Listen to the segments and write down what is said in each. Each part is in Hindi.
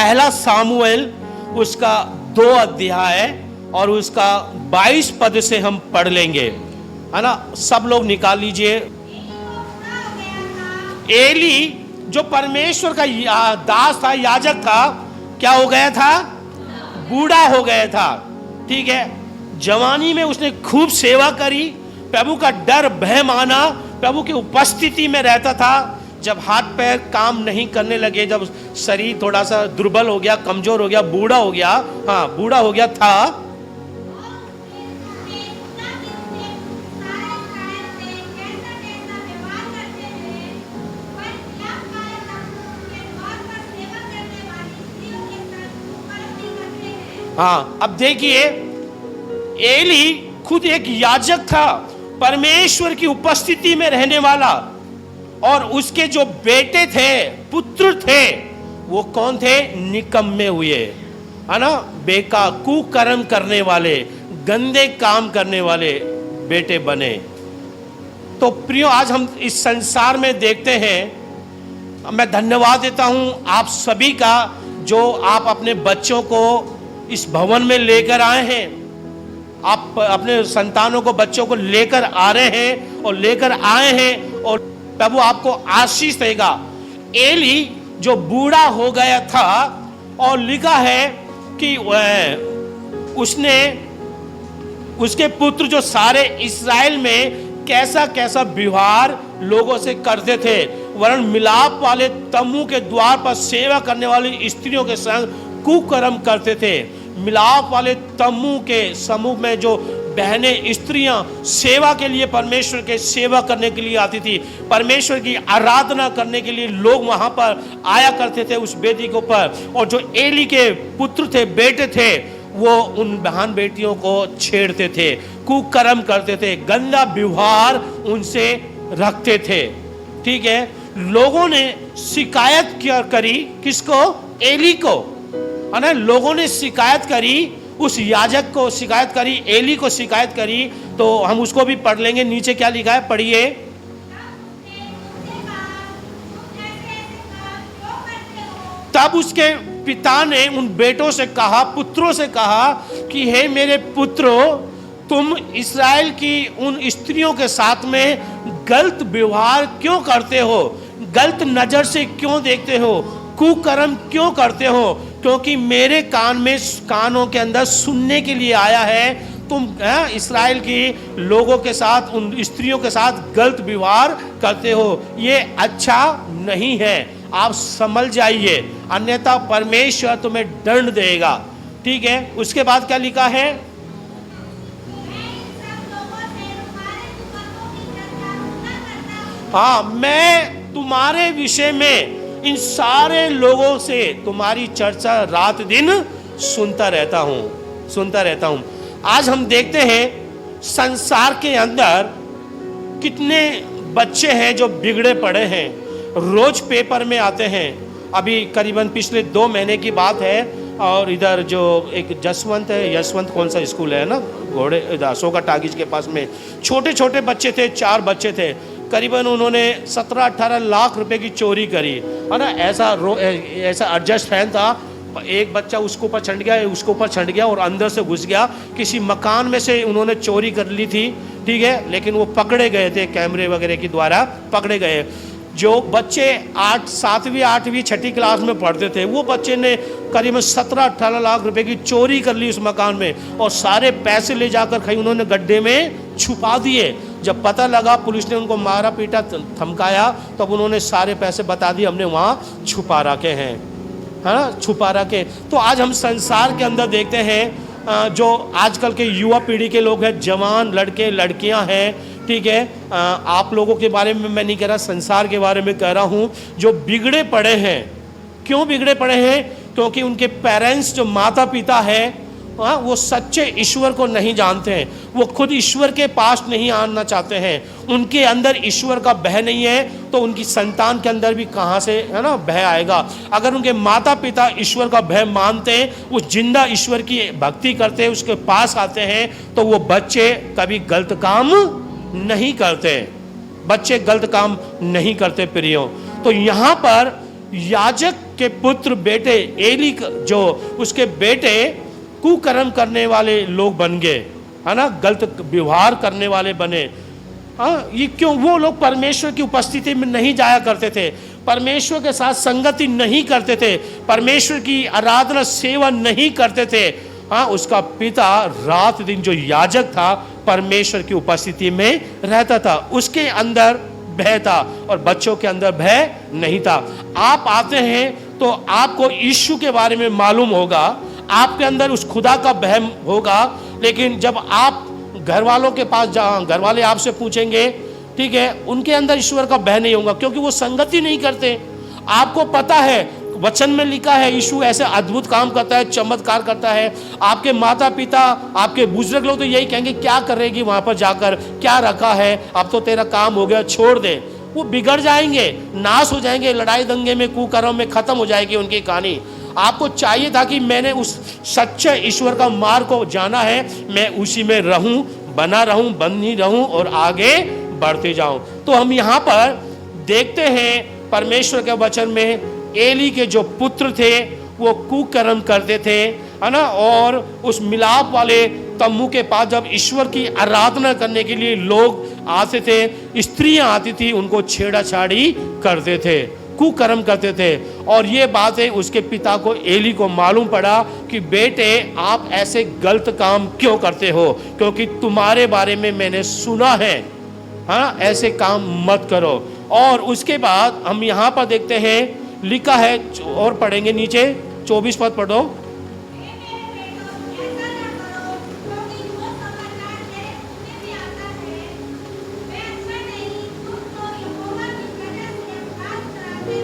पहला सामुएल उसका 2 अध्याय और उसका 22 पद से हम पढ़ लेंगे, है ना। सब लोग निकाल लीजिए। एली जो परमेश्वर का दास था, याजक था, क्या हो गया था? बूढ़ा हो गया था। ठीक है, जवानी में उसने खूब सेवा करी, प्रभु का डर भय माना, प्रभु की उपस्थिति में रहता था। जब हाथ पैर काम नहीं करने लगे, जब शरीर थोड़ा सा दुर्बल हो गया, कमजोर हो गया, बूढ़ा हो गया, हाँ बूढ़ा हो गया था, हाँ। अब देखिए, एली खुद एक याजक था, परमेश्वर की उपस्थिति में रहने वाला, और उसके जो बेटे थे, पुत्र थे, वो कौन थे? निकम्मे हुए, है ना, कुकर्म करने वाले, गंदे काम करने वाले बेटे बने। तो प्रियो, आज हम इस संसार में देखते हैं, मैं धन्यवाद देता हूं आप सभी का, जो आप अपने बच्चों को इस भवन में लेकर आए हैं, आप अपने संतानों को, बच्चों को लेकर आ रहे हैं और लेकर आए हैं, और प्रभु आपको आशीष देगा। एली जो बूढ़ा हो गया था, और लिखा है कि उसने, उसके पुत्र जो सारे इस्राएल में कैसा कैसा व्यवहार लोगों से करते थे, वरन मिलाप वाले तम्बू के द्वार पर सेवा करने वाली स्त्रियों के संग कुकर्म करते थे। मिलाप वाले तम्बू के समूह में जो बहनें, स्त्रियां सेवा के लिए, परमेश्वर के सेवा करने के लिए आती थी, परमेश्वर की आराधना करने के लिए लोग वहां पर आया करते थे उस वेदी के ऊपर। और जो एली के पुत्र थे, बेटे थे, वो उन बहन बेटियों को छेड़ते थे, कुकर्म करते थे, गंदा व्यवहार उनसे रखते थे। ठीक है, लोगों ने शिकायत करी, किसको? एली को, है ना। लोगों ने शिकायत करी, उस याजक को शिकायत करी, एली को शिकायत करी। तो हम उसको भी पढ़ लेंगे। नीचे क्या लिखा है, पढ़िए। तब उसके पिता ने उन बेटों से कहा, पुत्रों से कहा कि हे मेरे पुत्रों, तुम इस्राएल की उन स्त्रियों के साथ में गलत व्यवहार क्यों करते हो? गलत नजर से क्यों देखते हो? कुकर्म क्यों करते हो? क्योंकि मेरे कानों के अंदर सुनने के लिए आया है, तुम इस्राएल की लोगों के साथ, उन स्त्रियों के साथ गलत व्यवहार करते हो। ये अच्छा नहीं है, आप समझ जाइए, अन्यथा परमेश्वर तुम्हें दंड देगा। ठीक है, उसके बाद क्या लिखा है? हाँ, मैं तुम्हारे विषय में इन सारे लोगों से तुम्हारी चर्चा रात दिन सुनता रहता हूं। आज हम देखते हैं संसार के अंदर कितने बच्चे हैं जो बिगड़े पड़े हैं, रोज पेपर में आते हैं। अभी करीबन पिछले 2 महीने की बात है, और इधर जो एक जसवंत है, यशवंत कौन सा स्कूल है ना, घोड़े अशोका टागिज के पास में, छोटे छोटे बच्चे थे, 4 बच्चे थे, करीबन उन्होंने 17-18 लाख रुपए की चोरी करी, है ना। ऐसा एडजस्ट फैन था, एक बच्चा उसके ऊपर चढ़ गया और अंदर से घुस गया, किसी मकान में से उन्होंने चोरी कर ली थी। ठीक है, लेकिन वो पकड़े गए थे, कैमरे वगैरह के द्वारा पकड़े गए। जो बच्चे 7वीं 8वीं 6ठी क्लास में पढ़ते थे, वो बच्चे ने करीबन 17-18 लाख रुपए की चोरी कर ली उस मकान में, और सारे पैसे ले जाकर कहीं उन्होंने गड्ढे में छुपा दिए। जब पता लगा, पुलिस ने उनको मारा पीटा, धमकाया, तब उन्होंने सारे पैसे बता दिए, हमने वहाँ छुपा रखे हैं, है ना, छुपा रखे। तो आज हम संसार के अंदर देखते हैं, जो आजकल के युवा पीढ़ी के लोग हैं, जवान लड़के लड़कियां हैं, ठीक है, आप लोगों के बारे में मैं नहीं कह रहा, संसार के बारे में कह रहा हूँ, जो बिगड़े पड़े हैं। क्यों बिगड़े पड़े हैं? क्योंकि उनके पेरेंट्स, जो माता पिता है, वो सच्चे ईश्वर को नहीं जानते हैं, वो खुद ईश्वर के पास नहीं आना चाहते हैं, उनके अंदर ईश्वर का भय नहीं है, तो उनकी संतान के अंदर भी कहाँ से, है ना, भय आएगा। अगर उनके माता पिता ईश्वर का भय मानते हैं, वो जिंदा ईश्वर की भक्ति करते हैं, उसके पास आते हैं, तो वो बच्चे कभी गलत काम नहीं करते, बच्चे गलत काम नहीं करते प्रियो। तो यहाँ पर याजक उसके पुत्र बेटे एली जो उसके बेटे कुकर्म करने वाले लोग बन गए, है ना, गलत व्यवहार करने वाले बने। हाँ, ये क्यों? वो लोग परमेश्वर की उपस्थिति में नहीं जाया करते थे, परमेश्वर के साथ संगति नहीं करते थे, परमेश्वर की आराधना सेवा नहीं करते थे। हाँ, उसका पिता रात दिन जो याजक था परमेश्वर की उपस्थिति में रहता था, उसके अंदर भय था और बच्चों के अंदर भय नहीं था। आप आते हैं तो आपको यीशु के बारे में मालूम होगा, आपके अंदर उस खुदा का भय होगा, लेकिन जब आप घर वालों के पास घर वाले आपसे पूछेंगे, ठीक है, उनके अंदर ईश्वर का भय नहीं होगा, क्योंकि वो संगति नहीं करते। आपको पता है, वचन में लिखा है यीशु ऐसे अद्भुत काम करता है, चमत्कार करता है। आपके माता पिता, आपके बुजुर्ग लोग तो यही कहेंगे, क्या करेगी वहां पर जाकर, क्या रखा है, अब तो तेरा काम हो गया, छोड़ दे। वो बिगड़ जाएंगे, नाश हो जाएंगे, लड़ाई दंगे में, कुकर्म में खत्म हो जाएगी उनकी कहानी। आपको चाहिए था कि मैंने उस सच्चे ईश्वर का मार्ग को जाना है, मैं उसी में रहूं, बना रहूं, बनी रहूं और आगे बढ़ते जाऊं। तो हम यहाँ पर देखते हैं परमेश्वर के वचन में एली के जो पुत्र थे वो कुकर्म करते थे, है ना, और उस मिलाप वाले तम्बू के पास जब ईश्वर की आराधना करने के लिए लोग आते थे, स्त्रियां आती थी, उनको छेड़ाछाड़ी करते थे, कुकर्म करते थे। और ये बातें उसके पिता को, एली को मालूम पड़ा कि बेटे आप ऐसे गलत काम क्यों करते हो, क्योंकि तुम्हारे बारे में मैंने सुना है, हाँ, ऐसे काम मत करो। और उसके बाद हम यहाँ पर देखते हैं लिखा है, और पढ़ेंगे नीचे 24 पद पढ़ो।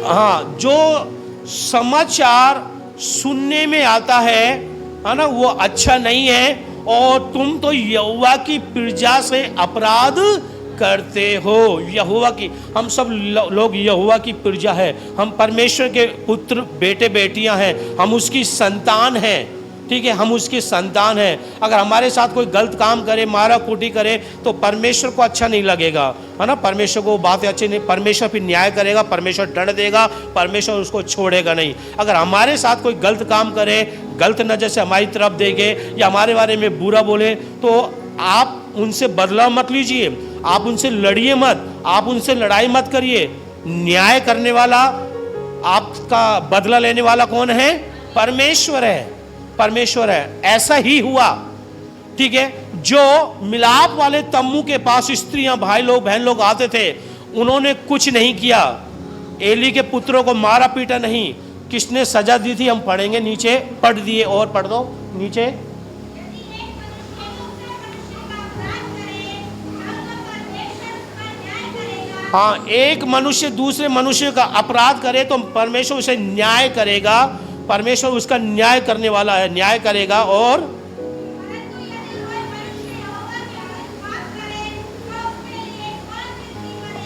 हाँ, जो समाचार सुनने में आता है ना, वो अच्छा नहीं है, और तुम तो यहोवा की प्रजा से अपराध करते हो। यहोवा की, हम सब लोग यहोवा की प्रजा है, हम परमेश्वर के पुत्र बेटे बेटियां हैं, हम उसकी संतान हैं, ठीक है, हम उसकी संतान हैं। अगर हमारे साथ कोई गलत काम करे, मारा कूटी करे, तो परमेश्वर को अच्छा नहीं लगेगा, है ना, परमेश्वर को बातें अच्छी नहीं, परमेश्वर फिर न्याय करेगा, परमेश्वर दंड देगा, परमेश्वर उसको छोड़ेगा नहीं। अगर हमारे साथ कोई गलत काम करे, गलत नजर से हमारी तरफ देखे या हमारे बारे में बुरा बोले, तो आप उनसे बदला मत लीजिए, आप उनसे लड़िए मत, आप उनसे लड़ाई मत करिए। न्याय करने वाला, आपका बदला लेने वाला कौन है? परमेश्वर है, परमेश्वर है। ऐसा ही हुआ, ठीक है, जो मिलाप वाले तम्बू के पास स्त्रियां, भाई लोग, बहन लोग आते थे, उन्होंने कुछ नहीं किया, एली के पुत्रों को मारा पीटा नहीं, किसने सजा दी थी हम पढ़ेंगे, नीचे पढ़ दिए, और पढ़ दो नीचे। हाँ, एक मनुष्य दूसरे मनुष्य का अपराध करे तो परमेश्वर उसे न्याय करेगा, परमेश्वर उसका न्याय करने वाला है, न्याय करेगा। और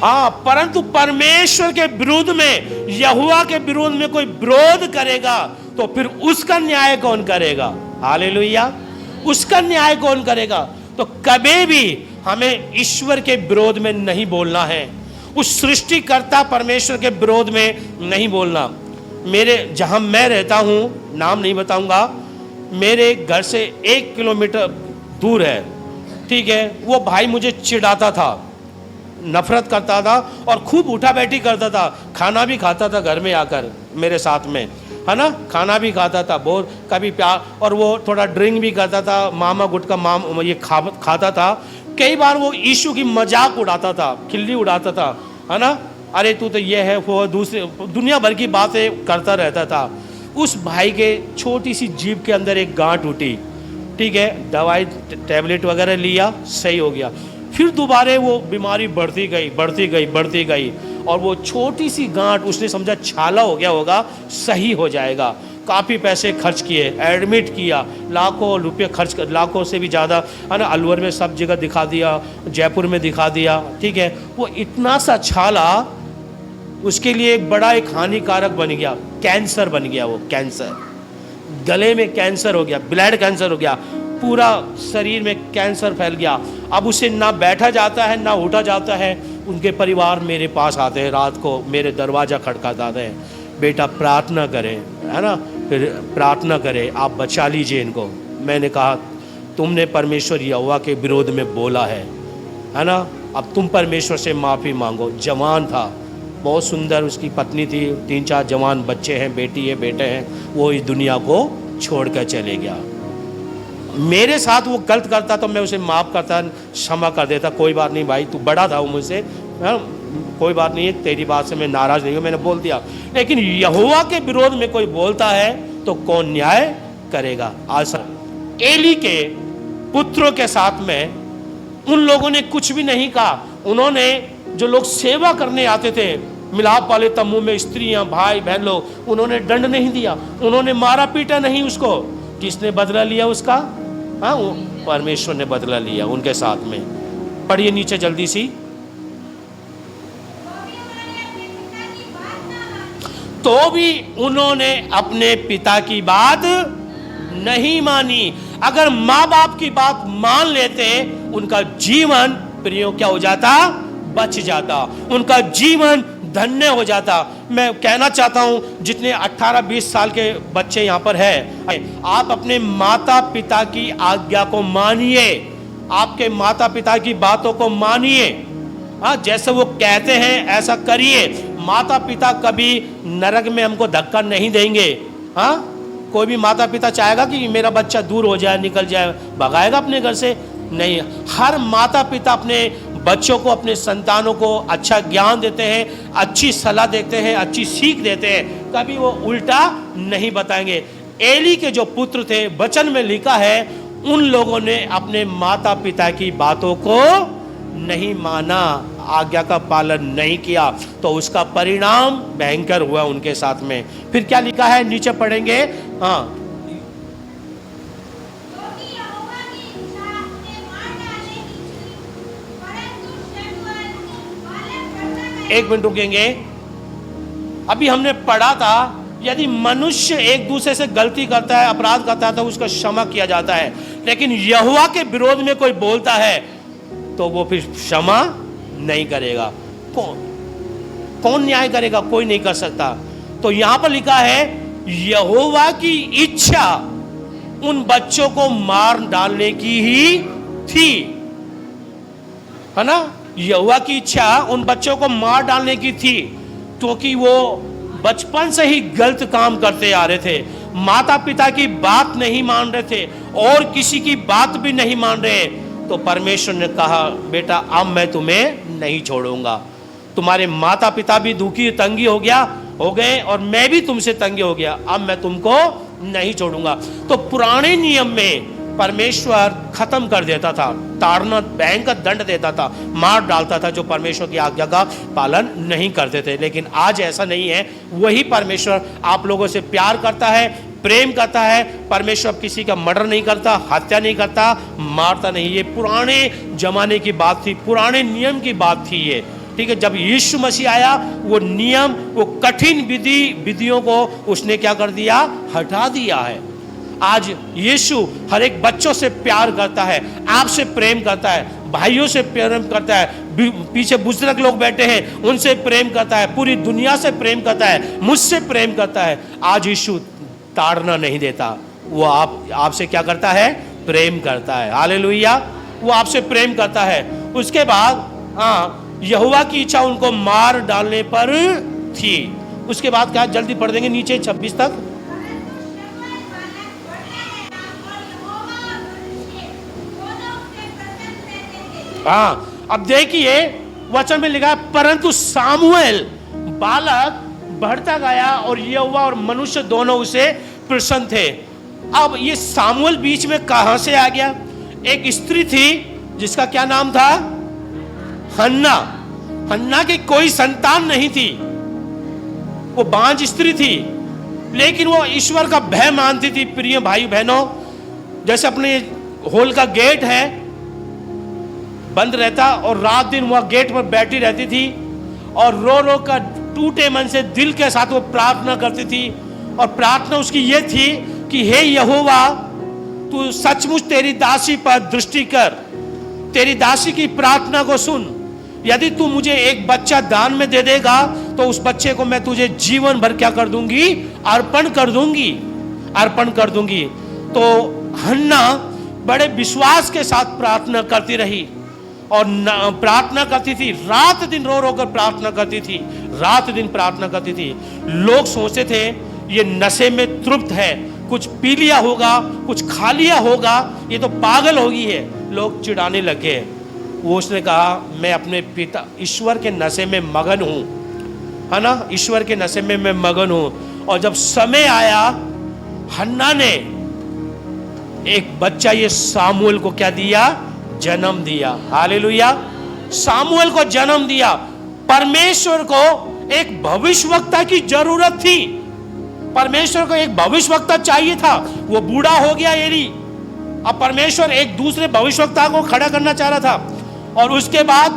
हाँ, परंतु परमेश्वर के विरुद्ध में, यहोवा के विरुद्ध में कोई विरोध करेगा तो फिर उसका न्याय कौन करेगा? हालेलुया, उसका न्याय कौन करेगा? तो कभी भी हमें ईश्वर के विरोध में नहीं बोलना है, उस सृष्टिकर्ता परमेश्वर के विरोध में नहीं बोलना। मेरे जहां मैं रहता हूं, नाम नहीं बताऊंगा, मेरे घर से 1 किलोमीटर दूर है, ठीक है, वो भाई मुझे चिढ़ाता था, नफरत करता था और खूब उठा बैठी करता था, खाना भी खाता था घर में आकर मेरे साथ में, है ना, खाना भी खाता था बहुत, कभी प्यार, और वो थोड़ा ड्रिंक भी करता था, मामा गुटका ये खाता था। कई बार वो यीशु की मजाक उड़ाता था, खिल्ली उड़ाता था, है ना, अरे तू तो ये है वो, दूसरे दुनिया भर की बातें करता रहता था। उस भाई के छोटी सी जीभ के अंदर एक गांठ उठी, ठीक है, दवाई टैबलेट वगैरह लिया, सही हो गया, फिर दोबारा वो बीमारी बढ़ती गई बढ़ती गई बढ़ती गई, और वो छोटी सी गांठ उसने समझा छाला हो गया होगा, सही हो जाएगा। काफ़ी पैसे खर्च किए, एडमिट किया, लाखों रुपये खर्च कर, लाखों से भी ज़्यादा, है ना, अलवर में सब जगह दिखा दिया, जयपुर में दिखा दिया, ठीक है। वो इतना सा छाला उसके लिए बड़ा एक हानिकारक बन गया, कैंसर बन गया, वो कैंसर, गले में कैंसर हो गया, ब्लड कैंसर हो गया, पूरा शरीर में कैंसर फैल गया। अब उसे ना बैठा जाता है ना उठा जाता है। उनके परिवार मेरे पास आते हैं, रात को मेरे दरवाज़ा खटखटाते हैं, बेटा प्रार्थना करें, है ना, फिर प्रार्थना करें, आप बचा लीजिए इनको। मैंने कहा तुमने परमेश्वर यहोवा के विरोध में बोला है ना, अब तुम परमेश्वर से माफ़ी मांगो। जवान था, बहुत सुंदर उसकी पत्नी थी, 3-4 जवान बच्चे हैं, बेटी है, बेटे हैं, वो इस दुनिया को छोड़कर चले गया। मेरे साथ वो गलत करता तो मैं उसे माफ़ करता, क्षमा कर देता, कोई बात नहीं भाई, तू बड़ा था वो मुझसे, कोई बात नहीं है, तेरी बात से मैं नाराज़ नहीं हूँ, मैंने बोल दिया। लेकिन यहोवा के विरोध में कोई बोलता है तो कौन न्याय करेगा? आज एली के पुत्रों के साथ में उन लोगों ने कुछ भी नहीं कहा। उन्होंने, जो लोग सेवा करने आते थे मिलाप वाले तम्बू में, स्त्रियां, भाई बहन लोग, उन्होंने दंड नहीं दिया, उन्होंने मारा पीटा नहीं उसको। किसने बदला लिया उसका? हाँ, परमेश्वर ने बदला लिया उनके साथ में। पढ़िए नीचे जल्दी सी। तो भी उन्होंने अपने पिता की बात नहीं मानी। अगर माँ बाप की बात मान लेते, उनका जीवन प्रियो क्या हो जाता? बच जाता, उनका जीवन धन्य हो जाता। मैं कहना चाहता हूं, जितने 18-20 साल के बच्चे यहां पर है, आप अपने माता पिता की आज्ञा को मानिए, आपके माता पिता की बातों को मानिए। हाँ, जैसे वो कहते हैं ऐसा करिए। माता पिता कभी नरक में हमको धक्का नहीं देंगे। हाँ, कोई भी माता पिता चाहेगा कि मेरा बच्चा दूर हो जाए, निकल जाए, भगाएगा अपने घर से? नहीं। हर माता पिता अपने बच्चों को, अपने संतानों को अच्छा ज्ञान देते हैं, अच्छी सलाह देते हैं, अच्छी सीख देते हैं, कभी वो उल्टा नहीं बताएंगे। एली के जो पुत्र थे, वचन में लिखा है, उन लोगों ने अपने माता पिता की बातों को नहीं माना, आज्ञा का पालन नहीं किया, तो उसका परिणाम भयंकर हुआ उनके साथ में। फिर क्या लिखा है, नीचे पढ़ेंगे। हाँ, एक मिनट रुकेंगे। अभी हमने पढ़ा था, यदि मनुष्य एक दूसरे से गलती करता है, अपराध करता है, तो उसका क्षमा किया जाता है। लेकिन यहोवा के विरोध में कोई बोलता है तो वो फिर क्षमा नहीं करेगा। कौन न्याय करेगा? कोई नहीं कर सकता। तो यहां पर लिखा है, यहोवा की इच्छा उन बच्चों को मार डालने की ही थी, है ना। यहोवा की इच्छा उन बच्चों को मार डालने की थी, क्योंकि वो बचपन से ही गलत काम करते आ रहे थे, माता पिता की बात नहीं मान रहे थे और किसी की बात भी नहीं मान रहे। तो परमेश्वर ने कहा, बेटा अब मैं तुम्हें नहीं छोड़ूंगा। तुम्हारे माता पिता भी दुखी तंगी हो गए और मैं भी तुमसे तंगी हो गया, अब मैं तुमको नहीं छोड़ूंगा। तो पुराने नियम में परमेश्वर खत्म कर देता था, ताड़ना, भयंकर दंड देता था, मार डालता था जो परमेश्वर की आज्ञा का पालन नहीं करते थे। लेकिन आज ऐसा नहीं है। वही परमेश्वर आप लोगों से प्यार करता है, प्रेम करता है। परमेश्वर किसी का मर्डर नहीं करता, हत्या नहीं करता, मारता नहीं। ये पुराने जमाने की बात थी, पुराने नियम की बात थी ये, ठीक है। जब यीशु मसीह आया, वो नियम, वो कठिन विधियों को उसने क्या कर दिया? हटा दिया है। आज यीशु हर एक बच्चों से प्यार करता है, आपसे प्रेम करता है, भाइयों से प्रेम करता है, पीछे बुजुर्ग लोग बैठे हैं उनसे प्रेम करता है, पूरी दुनिया से प्रेम करता है, मुझसे प्रेम करता है। आज यीशु ताड़ना नहीं देता, वो आपसे क्या करता है? प्रेम करता है। हालेलुया, वो आपसे प्रेम करता है। उसके बाद यहोवा की इच्छा उनको मार डालने पर थी। उसके बाद क्या? जल्दी पढ़ देंगे नीचे 26 तक। अब देखिए वचन में लिखा, परंतु सामुएल बालक बढ़ता गया और यहोवा और मनुष्य दोनों उसे प्रसन्न थे। अब ये सामुएल बीच में कहां से आ गया? एक स्त्री थी जिसका क्या नाम था? हन्ना। हन्ना की कोई संतान नहीं थी, वो बांझ स्त्री थी, लेकिन वो ईश्वर का भय मानती थी। प्रिय भाई बहनों, जैसे अपने होल का गेट है बंद रहता और रात दिन वह गेट पर बैठी रहती थी और रो रो कर टूटे मन से दिल के साथ वो प्रार्थना करती थी। और प्रार्थना उसकी ये थी कि हे यहोवा, तू सचमुच तेरी दासी पर दृष्टि कर, तेरी दासी की प्रार्थना को सुन। यदि तू मुझे एक बच्चा दान में दे देगा तो उस बच्चे को मैं तुझे जीवन भर क्या कर दूंगी, अर्पण कर दूंगी, अर्पण कर दूंगी। तो हन्ना बड़े विश्वास के साथ प्रार्थना करती रही और प्रार्थना करती थी, रात दिन रो रो कर प्रार्थना करती थी, रात दिन प्रार्थना करती थी। लोग सोचते थे ये नशे में तृप्त है, कुछ पी लिया होगा, कुछ खा लिया होगा, ये तो पागल हो गई है, लोग चिढ़ाने लगे। वो उसने कहा मैं अपने पिता ईश्वर के नशे में मगन हूं, है ना, ईश्वर के नशे में मैं मगन हूं। और जब समय आया, हन्ना ने एक बच्चा ये सामुएल को क्या दिया, जन्म दिया। हालेलुया, सामुएल को जन्म दिया। परमेश्वर को एक भविष्यवक्ता की जरूरत थी, परमेश्वर को एक भविष्यवक्ता चाहिए था। वो बूढ़ा हो गया एली, अब परमेश्वर एक दूसरे भविष्यवक्ता को खड़ा करना चाह रहा था। और उसके बाद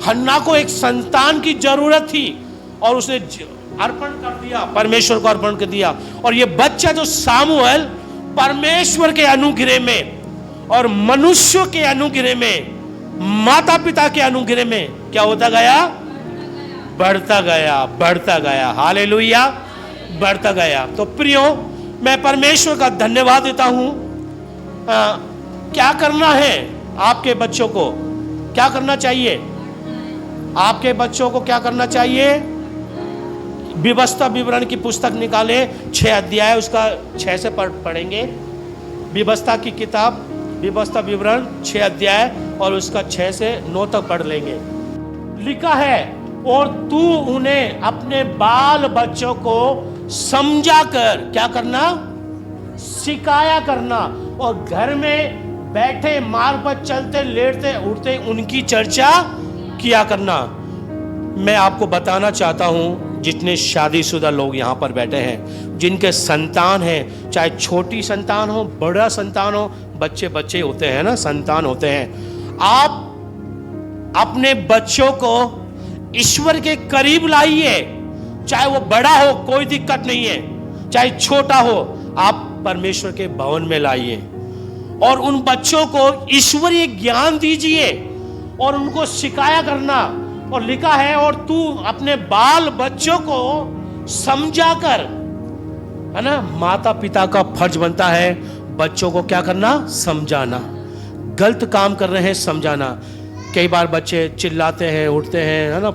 हन्ना को एक संतान की जरूरत थी और उसने अर्पण कर दिया, परमेश्वर को अर्पण कर दिया। और ये बच्चा जो सामुएल परमेश्वर के अनुग्रह में और मनुष्यों के अनुग्रह में, माता पिता के अनुग्रह में क्या होता गया, बढ़ता गया, बढ़ता गया। हालेलुया, बढ़ता गया। तो प्रियो, मैं परमेश्वर का धन्यवाद देता हूं। क्या करना है आपके बच्चों को, क्या करना चाहिए आपके बच्चों को, क्या करना चाहिए? व्यवस्था विवरण की पुस्तक निकाले, 6 अध्याय उसका 6 से पढ़ेंगे। व्यवस्था की किताब, व्यवस्था विवरण 6 अध्याय और उसका 6 से 9 तक पढ़ लेंगे। लिखा है, और तू उन्हें अपने बाल बच्चों को समझा कर क्या करना, सिखाया करना, और घर में बैठे मार्ग पर चलते लेटते उठते उनकी चर्चा किया करना। मैं आपको बताना चाहता हूं, जितने शादीशुदा लोग यहाँ पर बैठे हैं, जिनके संतान हैं, चाहे छोटी संतान हो, बड़ा संतान हो, बच्चे बच्चे होते हैं ना, संतान होते हैं, आप अपने बच्चों को ईश्वर के करीब लाइए। चाहे वो बड़ा हो, कोई दिक्कत नहीं है, चाहे छोटा हो, आप परमेश्वर के भवन में लाइए और उन बच्चों को ईश्वरीय ज्ञान दीजिए और उनको सिखाया करना। और लिखा है, और तू अपने बाल बच्चों को समझा कर, है ना, माता पिता का फर्ज बनता है बच्चों को क्या करना, समझाना। गलत काम कर रहे हैं, समझाना। कई बार बच्चे चिल्लाते हैं, उठते हैं, है ना,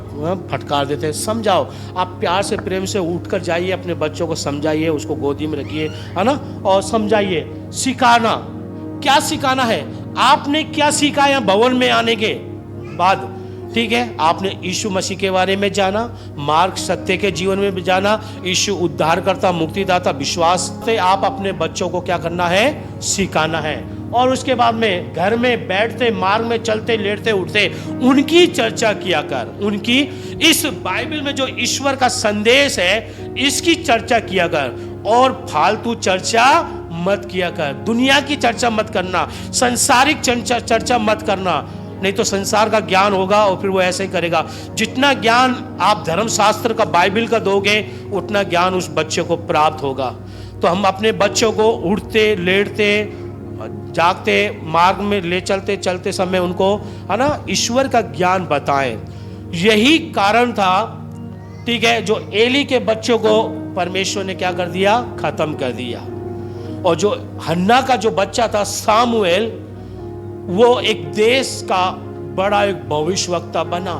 फटकार देते हैं। समझाओ, आप प्यार से प्रेम से उठकर जाइए, अपने बच्चों को समझाइए, उसको गोदी में रखिए, है ना, और समझाइए। सिखाना, क्या सिखाना है, आपने क्या सीखा यहाँ भवन में आने के बाद, ठीक है, आपने यीशु मसीह के बारे में जाना, मार्ग सत्य के जीवन में भी जाना, यीशु उद्धारकर्ता मुक्तिदाता विश्वास से आप अपने बच्चों को क्या करना है, सिखाना है। और उसके बाद में घर में बैठते, मार्ग में चलते लेटते उठते उनकी चर्चा किया कर, उनकी इस बाइबल में जो ईश्वर का संदेश है इसकी चर्चा किया कर। और फालतू चर्चा मत किया कर, दुनिया की चर्चा मत करना, संसारिक चर्चा मत करना, नहीं तो संसार का ज्ञान होगा और फिर वो ऐसे ही करेगा। जितना ज्ञान आप धर्मशास्त्र का, बाइबल का दोगे, उतना ज्ञान उस बच्चे को प्राप्त होगा। तो हम अपने बच्चों को उठते लेटते जागते मार्ग में ले चलते चलते समय उनको, है ना, ईश्वर का ज्ञान बताएं। यही कारण था, ठीक है, जो एली के बच्चों को परमेश्वर ने क्या कर दिया, खत्म कर दिया। और जो हन्ना का जो बच्चा था सामुएल, वो एक देश का बड़ा एक भविष्यवक्ता बना।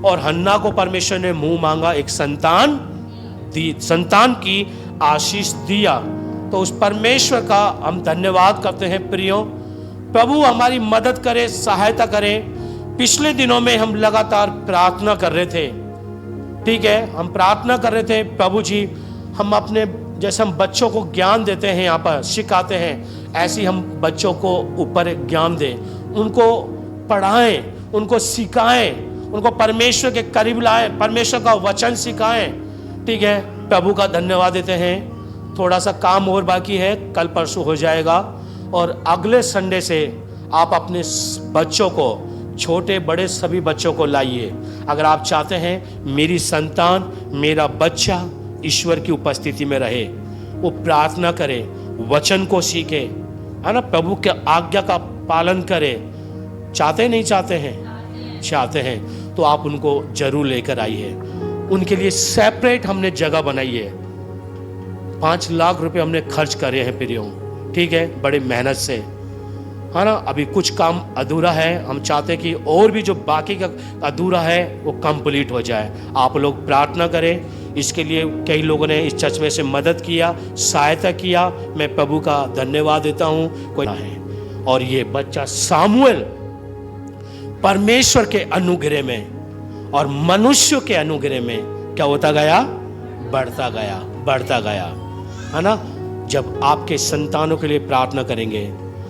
और हन्ना को परमेश्वर ने मुंह मांगा एक संतान दी, संतान की आशीष दिया। तो उस परमेश्वर का हम धन्यवाद करते हैं। प्रियो, प्रभु हमारी मदद करे, सहायता करे। पिछले दिनों में हम लगातार प्रार्थना कर रहे थे, ठीक है, हम प्रार्थना कर रहे थे, प्रभु जी हम अपने, जैसे हम बच्चों को ज्ञान देते हैं, यहाँ पर सिखाते हैं, ऐसे हम बच्चों को ऊपर ज्ञान दें, उनको पढ़ाएं, उनको सिखाएं, उनको परमेश्वर के करीब लाएं, परमेश्वर का वचन सिखाएं, ठीक है। प्रभु का धन्यवाद देते हैं। थोड़ा सा काम और बाकी है, कल परसों हो जाएगा। और अगले संडे से आप अपने बच्चों को, छोटे बड़े सभी बच्चों को लाइए। अगर आप चाहते हैं मेरी संतान, मेरा बच्चा ईश्वर की उपस्थिति में रहे, वो प्रार्थना करे, वचन को सीखे, है ना, प्रभु के आज्ञा का पालन करे, चाहते नहीं चाहते हैं, चाहते हैं तो आप उनको जरूर लेकर आइए। उनके लिए सेपरेट हमने जगह बनाई है। 5 लाख रुपए हमने खर्च करे हैं प्रियो, ठीक है, बड़ी मेहनत से, है ना। अभी कुछ काम अधूरा है, हम चाहते हैं कि और भी जो बाकी का अधूरा है वो कंप्लीट हो जाए। आप लोग प्रार्थना करें इसके लिए। कई लोगों ने इस चर्च में से मदद किया, सहायता किया, मैं प्रभु का धन्यवाद देता हूँ। कोई है और ये बच्चा सामुएल परमेश्वर के अनुग्रह में और मनुष्य के अनुग्रह में क्या होता गया, बढ़ता गया, बढ़ता गया, है ना। जब आपके संतानों के लिए प्रार्थना करेंगे,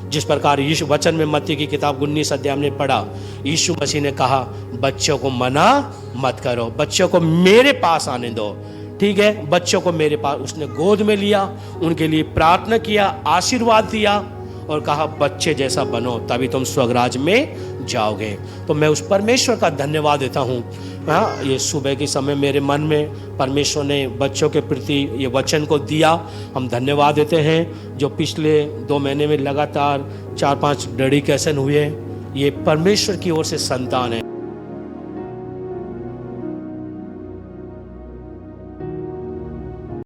जिस प्रकार यीशु वचन में मत्ती की किताब 19 अध्याय में पढ़ा, यीशु मसीह ने कहा बच्चों को मना मत करो, बच्चों को मेरे पास आने दो, ठीक है। बच्चों को मेरे पास उसने गोद में लिया, उनके लिए प्रार्थना किया, आशीर्वाद दिया और कहा बच्चे जैसा बनो तभी तुम स्वर्गराज में जाओगे। तो मैं उस परमेश्वर का धन्यवाद देता हूँ। हाँ, ये सुबह के समय मेरे मन में परमेश्वर ने बच्चों के प्रति ये वचन को दिया, हम धन्यवाद देते हैं। जो पिछले 2 महीने में लगातार 4-5 डेडिकेशन हुए, ये परमेश्वर की ओर से संतान है।